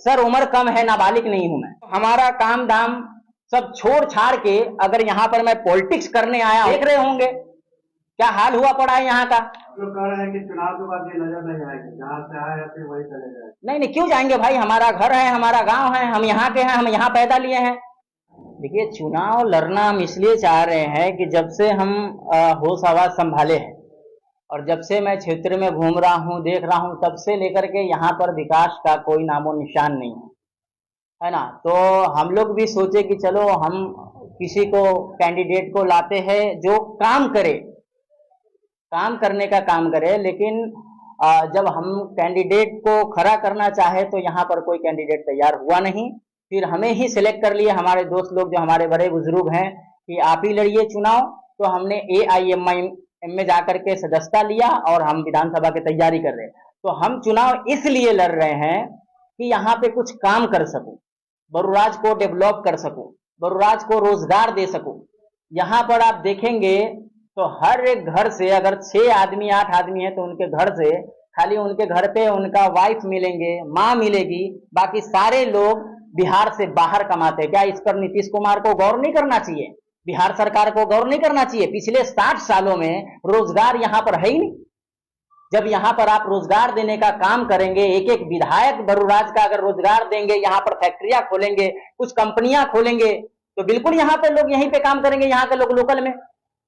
Sir उम्र कम है, नाबालिग नहीं हूं मैं। हमारा काम दाम सब छोड़ छाड़ के अगर यहाँ पर मैं पॉलिटिक्स करने आया, देख रहे होंगे क्या हाल हुआ पड़ा है यहाँ का। जो कह रहे हैं कि चुनाव के बाद ये नजर नहीं आएगी, जहाँ से आए या फिर वही चले जाए। नहीं नहीं, क्यों जाएंगे भाई, हमारा घर है, हमारा गांव है, हम यहाँ के हैं, हम यहाँ पैदा लिए हैं। देखिए, चुनाव लड़ना हम इसलिए चाह रहे हैं कि जब से हम होश आवाज संभाले हैं और जब से मैं क्षेत्र में घूम रहा हूँ, देख रहा हूँ, तब से लेकर के यहाँ पर विकास का कोई नामो निशान नहीं है ना। तो हम लोग भी सोचे कि चलो हम किसी को कैंडिडेट को लाते हैं जो काम करे, काम करने का काम करे। लेकिन जब हम कैंडिडेट को खड़ा करना चाहे तो यहाँ पर कोई कैंडिडेट तैयार हुआ नहीं। फिर हमें ही सिलेक्ट कर लिए हमारे दोस्त लोग, जो हमारे बड़े बुजुर्ग हैं, कि आप ही लड़िए चुनाव। तो हमने AIMIM में जाकर के सदस्यता लिया और हम विधानसभा की तैयारी कर रहे हैं। तो हम चुनाव इसलिए लड़ रहे हैं कि यहाँ पे कुछ काम कर सकूं, बरूराज को डेवलप कर सकूं, बरूराज को रोजगार दे सकूं। यहाँ पर आप देखेंगे तो हर एक घर से अगर 6 आदमी 8 आदमी है तो उनके घर से खाली उनके घर पे उनका वाइफ मिलेंगे, माँ मिलेगी, बाकी सारे लोग बिहार से बाहर कमाते। क्या इस पर नीतीश कुमार को गौर नहीं करना चाहिए, बिहार सरकार को गौर नहीं करना चाहिए? पिछले 60 सालों में रोजगार यहाँ पर है ही नहीं। जब यहाँ पर आप रोजगार देने का काम करेंगे, एक एक विधायक बरूराज का अगर रोजगार देंगे, यहाँ पर फैक्ट्रियां खोलेंगे, कुछ कंपनियां खोलेंगे, तो बिल्कुल यहाँ पे लोग यहीं पे काम करेंगे, यहाँ के लोग लोकल में।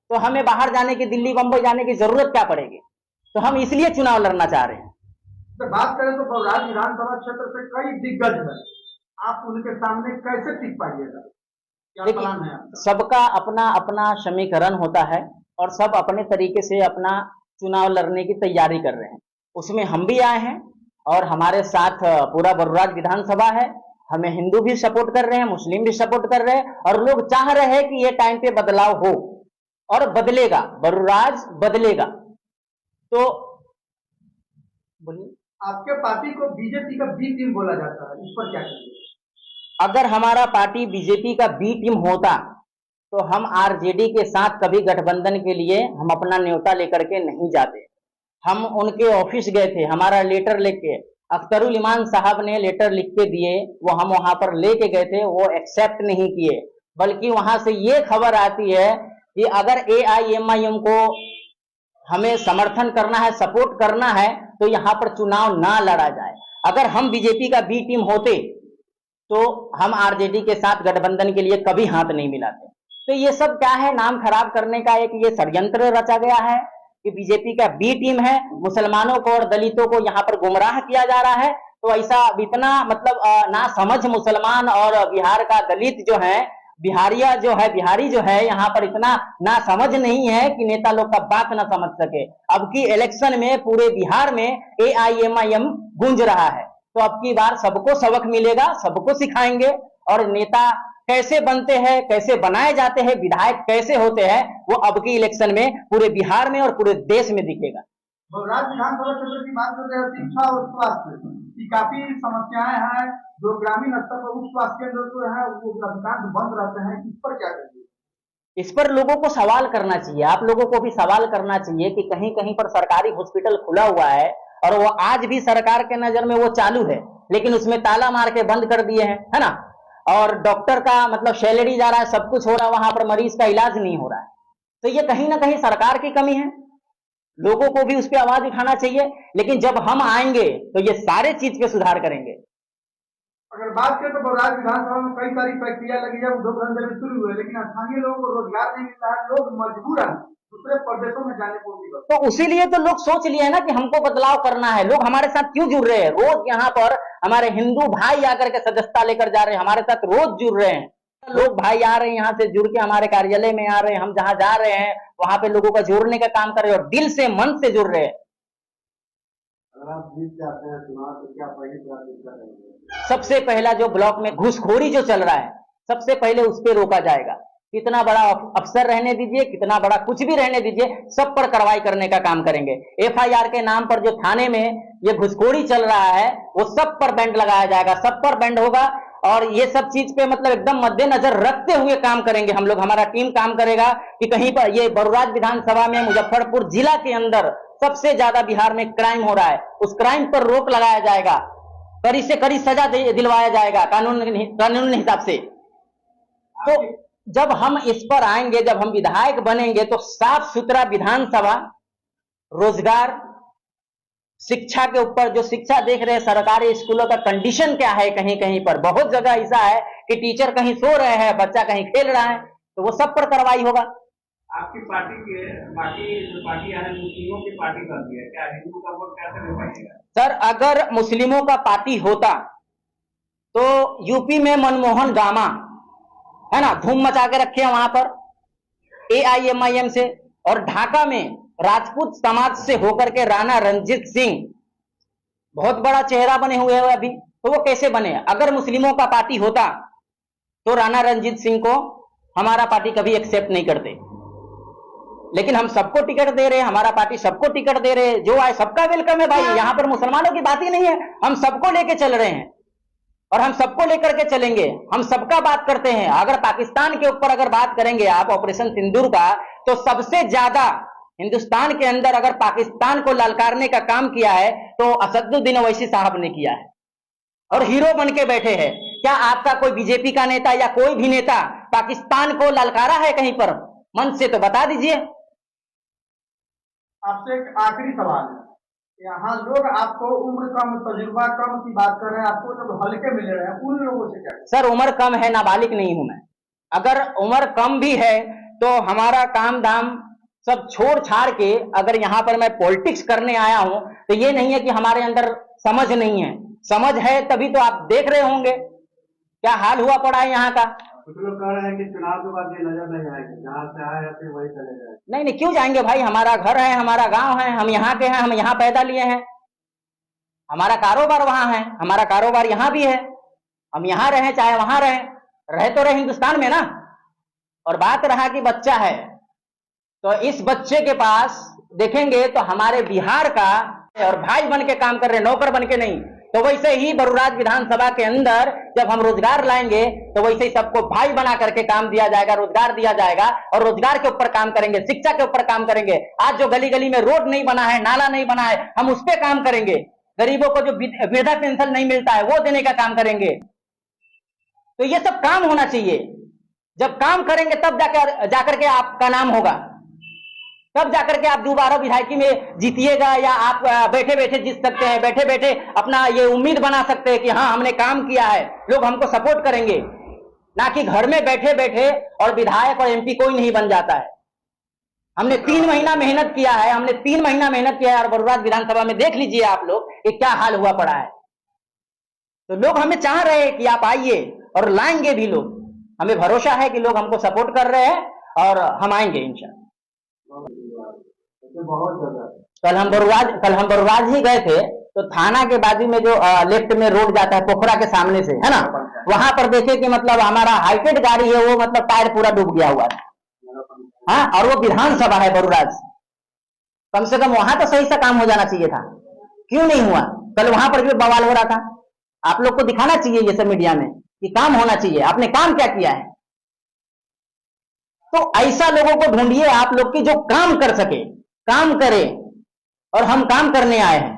तो हमें बाहर जाने की, दिल्ली बंबई जाने की जरूरत क्या पड़ेगी? तो हम इसलिए चुनाव लड़ना चाह रहे हैं। तो बात करें तो बरूराज विधानसभा क्षेत्र से कई दिग्गज हैं, आप उनके सामने कैसे टिक पाइएगा? क्या प्लान है आपका? सबका अपना अपना समीकरण होता है और सब अपने तरीके से अपना चुनाव लड़ने की तैयारी कर रहे हैं। उसमें हम भी आए हैं और हमारे साथ पूरा बरूराज विधानसभा है। हमें हिंदू भी सपोर्ट कर रहे हैं, मुस्लिम भी सपोर्ट कर रहे हैं, और लोग चाह रहे हैं कि ये टाइम पे बदलाव हो और बदलेगा, बरूराज बदलेगा। तो बोलिए। आपके पार्टी को बीजेपी का बी टीम बोला जाता है, इस पर क्या कहिए? अगर हमारा पार्टी बीजेपी का बी टीम होता तो हम आरजेडी के साथ कभी गठबंधन के लिए हम अपना न्योता लेकर के नहीं जाते। हम उनके ऑफिस गए थे, हमारा लेटर लेके, अख्तरुल इमान साहब ने लेटर लिख के दिए, वो हम वहां पर लेके गए थे, वो एक्सेप्ट नहीं किए। बल्कि वहां से ये खबर आती है कि अगर AIMIM को हमें समर्थन करना है, सपोर्ट करना है, तो यहाँ पर चुनाव ना लड़ा जाए। अगर हम बीजेपी का बी टीम होते तो हम आरजेडी के साथ गठबंधन के लिए कभी हाथ नहीं मिलाते। तो ये सब क्या है, नाम खराब करने का एक ये षड्यंत्र रचा गया है कि बीजेपी का बी टीम है, मुसलमानों को और दलितों को यहाँ पर गुमराह किया जा रहा है। तो ऐसा इतना मतलब ना समझ मुसलमान और बिहार का दलित जो है, बिहारी जो है यहाँ पर इतना ना समझ नहीं है कि नेता लोग का बात ना समझ सके। अब की इलेक्शन में पूरे बिहार में AIMIM गूंज रहा है, तो अब की बार सबको सबक मिलेगा, सबको सिखाएंगे। और नेता कैसे बनते हैं, कैसे बनाए जाते हैं, विधायक कैसे होते हैं, वो अब की इलेक्शन में पूरे बिहार में और पूरे देश में दिखेगा। बरूराज विधानसभा क्षेत्र की बात करते हैं, शिक्षा और स्वास्थ्य की काफी समस्याएं हैं, जो ग्रामीण स्तर पर उप स्वास्थ्य केंद्र जो है वो अधिकांश बंद रहते हैं, इस पर क्या करिए? इस पर लोगों को सवाल करना चाहिए, आप लोगों को भी सवाल करना चाहिए कि कहीं कहीं पर सरकारी हॉस्पिटल खुला हुआ है और वो आज भी सरकार के नजर में वो चालू है, लेकिन उसमें ताला मार के बंद कर दिए हैं, है ना। और डॉक्टर का मतलब सैलरी जा रहा है, सब कुछ हो रहा है, वहां पर मरीज का इलाज नहीं हो रहा है। तो ये कहीं ना कहीं सरकार की कमी है, लोगों को भी उस पर आवाज उठाना चाहिए। लेकिन जब हम आएंगे तो ये सारे चीज पे सुधार करेंगे। अगर बात करें तो बरूराज विधानसभा में कई सारी फैक्ट्रियां लगी है, उद्योग धंधे भी शुरू हुए, लेकिन स्थानीय लोगों को रोजगार नहीं मिलता है, लोग मजबूर हैं दूसरे प्रदेशों में जाने को भी। तो उसीलिए तो लोग सोच लिए ना कि हमको बदलाव करना है। लोग हमारे साथ क्यों जुड़ रहे हैं? रोज यहाँ पर हमारे हिंदू भाई आकर के सदस्यता लेकर जा रहे हैं, हमारे साथ रोज जुड़ रहे हैं। लोग भाई आ रहे हैं, यहाँ से जुड़ के हमारे कार्यालय में आ रहे हैं, हम जहाँ जा रहे हैं वहां पे लोगों का जोड़ने का काम कर रहे हैं और दिल से मन से जुड़ रहे हैं। अगर आप जीत जाते हैं चुनाव तो क्या पहली प्राथमिकता करेंगे? सबसे पहला जो ब्लॉक में घूसखोरी जो चल रहा है, सबसे पहले उस पर रोका जाएगा। कितना बड़ा अफसर रहने दीजिए, कितना बड़ा कुछ भी रहने दीजिए, सब पर कार्रवाई करने का काम करेंगे। FIR के नाम पर जो थाने में ये घुसखोरी चल रहा है वो सब पर बैंड लगाया जाएगा, सब पर बैंड होगा। और ये सब चीज पे मतलब एकदम मद्देनजर रखते हुए काम करेंगे हम लोग। हमारा टीम काम करेगा कि कहीं पर ये बरूराज विधानसभा में मुजफ्फरपुर जिला के अंदर सबसे ज्यादा बिहार में क्राइम हो रहा है, उस क्राइम पर रोक लगाया जाएगा। कड़ी से कड़ी सजा दिलवाया जाएगा कानून हिसाब से। तो जब हम इस पर आएंगे, जब हम विधायक बनेंगे, तो साफ सुथरा विधानसभा, रोजगार, शिक्षा के ऊपर जो शिक्षा देख रहे हैं, सरकारी स्कूलों का कंडीशन क्या है, कहीं कहीं पर बहुत जगह ऐसा है कि टीचर कहीं सो रहे हैं, बच्चा कहीं खेल रहा है, तो वो सब पर कार्रवाई होगा। आपकी पार्टी के बाकी जो पार्टी है मुस्लिमों की पार्टी बनती है, क्या हिंदू का वोट कैसे ले पाएगा? सर, अगर मुस्लिमों का पार्टी होता तो यूपी में मनमोहन गामा है ना, धूम मचा के रखे हैं वहां पर AIMIM से, और ढाका में राजपूत समाज से होकर के राणा रणजीत सिंह बहुत बड़ा चेहरा बने हुए हैं अभी। तो वो कैसे बने? अगर मुस्लिमों का पार्टी होता तो राणा रणजीत सिंह को हमारा पार्टी कभी एक्सेप्ट नहीं करते, लेकिन हम सबको टिकट दे रहे हैं, हमारा पार्टी सबको टिकट दे रहे हैं, जो आए सबका वेलकम है भाई। यहां पर मुसलमानों की बात ही नहीं है, हम सबको लेके चल रहे हैं और हम सबको लेकर के चलेंगे, हम सबका बात करते हैं। अगर पाकिस्तान के ऊपर अगर बात करेंगे आप ऑपरेशन सिंदूर का, तो सबसे ज्यादा हिंदुस्तान के अंदर अगर पाकिस्तान को ललकारने का काम किया है तो असदुद्दीन ओवैसी साहब ने किया है, और हीरो बन के बैठे हैं। क्या आपका कोई बीजेपी का नेता या कोई भी नेता पाकिस्तान को ललकारा है कहीं पर मंच से? तो बता दीजिए। आपसे एक आखिरी सवाल है, यहाँ लोग आपको उम्र कम, तजुर्बा कम की बात कर रहे हैं, आपको जब हल्के मिल रहे हैं, उन लोगों से क्या? सर, उम्र कम है, नाबालिग नहीं हूं मैं। अगर उम्र कम भी है तो हमारा काम धाम सब छोड़ छाड़ के अगर यहाँ पर मैं पॉलिटिक्स करने आया हूं, तो ये नहीं है कि हमारे अंदर समझ नहीं है। समझ है तभी तो आप देख रहे होंगे क्या हाल हुआ पड़ा है यहाँ का। कुछ लोग कह रहे हैं कि चुनाव के बाद ये नजर नहीं आएगी, जहाँ से आए फिर वही चले जाए। नहीं नहीं, क्यों जाएंगे भाई? हमारा घर है, हमारा गांव है, हम यहाँ के हैं, हम यहाँ पैदा लिए हैं, हमारा कारोबार वहां है, हमारा कारोबार यहाँ भी है, हम यहाँ रहे चाहे वहां रहे तो रहे हिंदुस्तान में ना। और बात रहा कि बच्चा है, तो इस बच्चे के पास देखेंगे तो हमारे बिहार का, और भाई बन के काम कर रहे, नौकर बन के नहीं। तो वैसे ही बरुराज विधानसभा के अंदर जब हम रोजगार लाएंगे तो वैसे ही सबको भाई बना करके काम दिया जाएगा, रोजगार दिया जाएगा, और रोजगार के ऊपर काम करेंगे, शिक्षा के ऊपर काम करेंगे। आज जो गली गली में रोड नहीं बना है, नाला नहीं बना है, हम उस पर काम करेंगे। गरीबों को जो वृद्धा पेंशन नहीं मिलता है वो देने का काम करेंगे। तो ये सब काम होना चाहिए। जब काम करेंगे तब जाकर के आपका नाम होगा, तब जाकर के आप दोबारा विधायकी में जीतिएगा, या आप बैठे बैठे जीत सकते हैं, बैठे बैठे अपना ये उम्मीद बना सकते हैं कि हाँ हमने काम किया है, लोग हमको सपोर्ट करेंगे। ना कि घर में बैठे बैठे और विधायक और MP कोई नहीं बन जाता है। हमने 3 महीना मेहनत किया है, हमने 3 महीना मेहनत किया है, और बरुराज विधानसभा में देख लीजिए आप लोग कि क्या हाल हुआ पड़ा है। तो लोग हमें चाह रहे हैं कि आप आइए, और लाएंगे भी लोग। हमें भरोसा है कि लोग हमको सपोर्ट कर रहे हैं और हम आएंगे इंशाल्लाह। कल हम बरुराज ही गए थे, तो थाना के बाजू में जो लेफ्ट में रोड जाता है पोखरा के सामने से, है ना, वहां पर देखे कि मतलब हमारा हाईटेड गाड़ी है, वो मतलब टायर पूरा डूब गया हुआ है। हाँ, और वो विधानसभा है बरुराज, कम से कम वहां तो सही सा काम हो जाना चाहिए था, क्यों नहीं हुआ? कल वहां पर भी बवाल हो रहा था। आप लोग को दिखाना चाहिए ये सब मीडिया में कि काम होना चाहिए, आपने काम क्या किया है। तो ऐसा लोगों को ढूंढिए आप लोग की जो काम कर सके, काम करे। और हम काम करने आए हैं,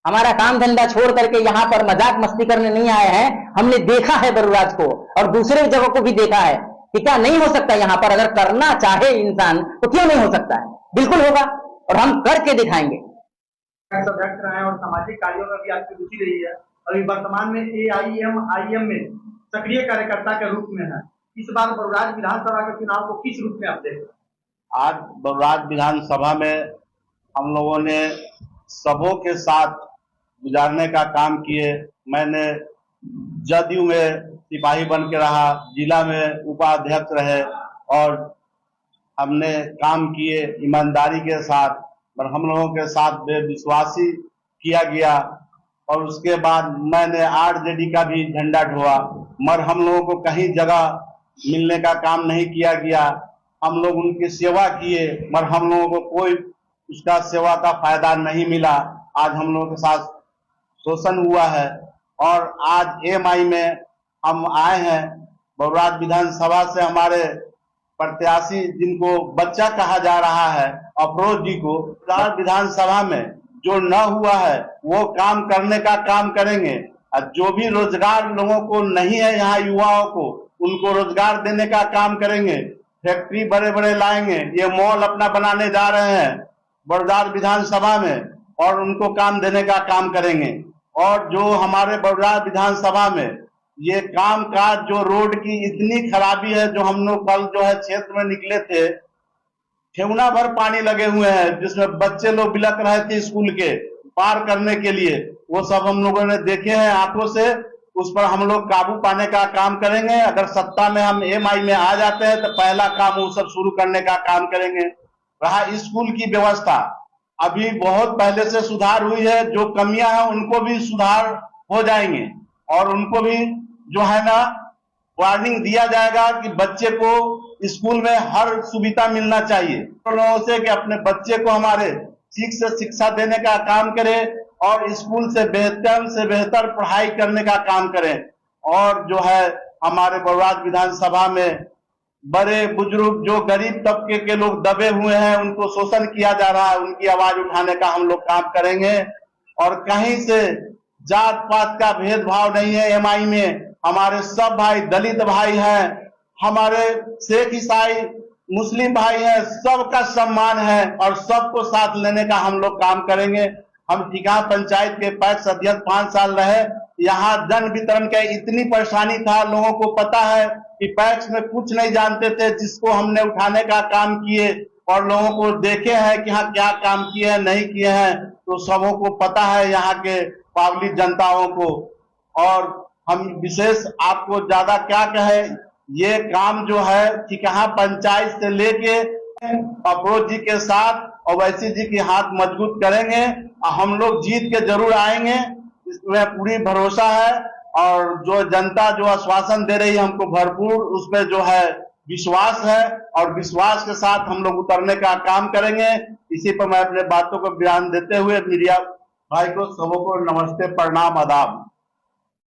हमारा काम धंधा छोड़ करके यहाँ पर मजाक मस्ती करने नहीं आए हैं। हमने देखा है बरुराज को, और दूसरे जगहों को भी देखा है कि क्या नहीं हो सकता यहाँ पर। अगर करना चाहे इंसान तो क्यों नहीं हो सकता है, बिल्कुल होगा, और हम करके दिखाएंगे। सदस्य रहे और सामाजिक कार्यों में भी आपकी रुचि रही है, अभी वर्तमान में AIMIM में सक्रिय कार्यकर्ता के रूप में है। इस बार बरुराज विधानसभा के चुनाव को किस रूप में आप देख रहे हैं? आज बरुराज विधानसभा में हम लोगों ने सबों के साथ गुजारने का काम किए। मैंने जदयू में सिपाही बन के रहा, जिला में उपाध्यक्ष रहे, और हमने काम किए ईमानदारी के साथ, पर हम लोगों के साथ बेविश्वासी किया गया। और उसके बाद मैंने RJD का भी झंडा ढोआ, मगर हम लोगों को कहीं जगह मिलने का काम नहीं किया गया। हम लोग उनकी सेवा किए, मगर हम लोगों को कोई उसका सेवा का फायदा नहीं मिला। आज हम लोगों के साथ शोषण हुआ है, और आज MI में हम आए हैं। बरुराज विधानसभा से हमारे प्रत्याशी, जिनको बच्चा कहा जा रहा है, अफरोज जी को, बरुराज विधानसभा में जो न हुआ है वो काम करने का काम करेंगे। और जो भी रोजगार लोगों को नहीं है यहाँ युवाओं को, उनको रोजगार देने का काम करेंगे। फैक्ट्री बड़े बड़े लाएंगे, ये मॉल अपना बनाने जा रहे हैं बड़ौदा विधानसभा में, और उनको काम देने का काम करेंगे। और जो हमारे बड़ौदा विधानसभा में ये काम काज जो रोड की इतनी खराबी है, जो हम लोग कल जो है क्षेत्र में निकले थे, ठेहुना भर पानी लगे हुए हैं, जिसमें बच्चे लोग बिलक रहे थे स्कूल के पार करने के लिए, वो सब हम लोगों ने देखे हैं आंखों से। उस पर हम लोग काबू पाने का काम करेंगे। अगर सत्ता में हम एमआई में आ जाते हैं तो पहला काम वो सब शुरू करने का काम करेंगे। रहा स्कूल की व्यवस्था, अभी बहुत पहले से सुधार हुई है, जो कमियां हैं उनको भी सुधार हो जाएंगे, और उनको भी जो है ना वार्निंग दिया जाएगा कि बच्चे को स्कूल में हर सुविधा मिलना चाहिए। लोगों से कि अपने बच्चे को हमारे ठीक से शिक्षा देने का काम करें और स्कूल से बेहतर पढ़ाई करने का काम करें। और जो है हमारे बड़ौदा विधानसभा में बड़े बुजुर्ग जो गरीब तबके के लोग दबे हुए हैं, उनको शोषण किया जा रहा है, उनकी आवाज उठाने का हम लोग काम करेंगे। और कहीं से जात पात का भेदभाव नहीं है एमआई में। हमारे सब भाई दलित भाई हैं, हमारे सिख ईसाई मुस्लिम भाई हैं, सबका सम्मान है और सबको साथ लेने का हम लोग काम करेंगे। हम टिकाहा पंचायत के पैक्स अध्यक्ष 5 साल रहे, यहाँ जन वितरण का इतनी परेशानी था, लोगों को पता है कि पैक्स में कुछ नहीं जानते थे, जिसको हमने उठाने का काम किए और लोगों को देखे हैं कि हाँ क्या काम किए हैं नहीं किए हैं, तो सबों को पता है यहाँ के पब्लिक जनताओं को। और हम विशेष आपको ज्यादा क्या कहे, ये काम जो है टिकाहा पंचायत से लेके अफरोज जी के साथ ओवैसी जी के हाथ मजबूत करेंगे। हम लोग जीत के जरूर आएंगे, इसमें पूरी भरोसा है। और जो जनता जो आश्वासन दे रही है हमको भरपूर उस पर जो है विश्वास है, और विश्वास के साथ हम लोग उतरने का काम करेंगे। इसी पर मैं अपने बातों को बयान देते हुए मीडिया भाई को सबों को नमस्ते, प्रणाम, आदाब।